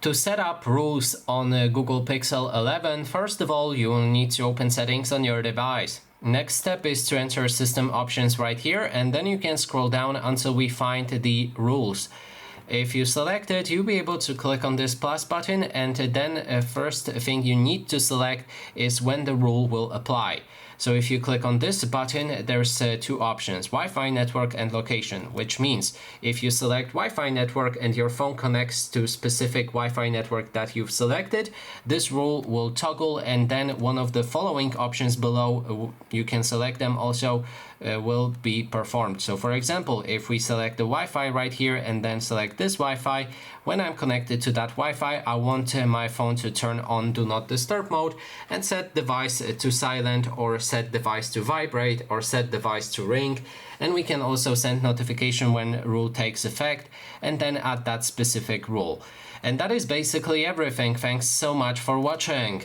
To set up rules on Google Pixel 11, first of all, you will need to open settings on your device. Next step is to enter system options right here, and then you can scroll down until we find the rules. If you select it, you'll be able to click on this plus button, and then first thing you need to select is when the rule will apply. So if you click on this button, there's two options, Wi-Fi network and location, which means if you select Wi-Fi network and your phone connects to specific Wi-Fi network that you've selected, this rule will toggle, and then one of the following options below, you can select them also, will be performed. So for example, if we select the Wi-Fi right here and then select this Wi-Fi, when I'm connected to that Wi-Fi, I want my phone to turn on Do Not Disturb mode and set device to silent, or set device to vibrate, or set device to ring. And we can also send notification when rule takes effect, and then add that specific rule. And that is basically everything. Thanks so much for watching.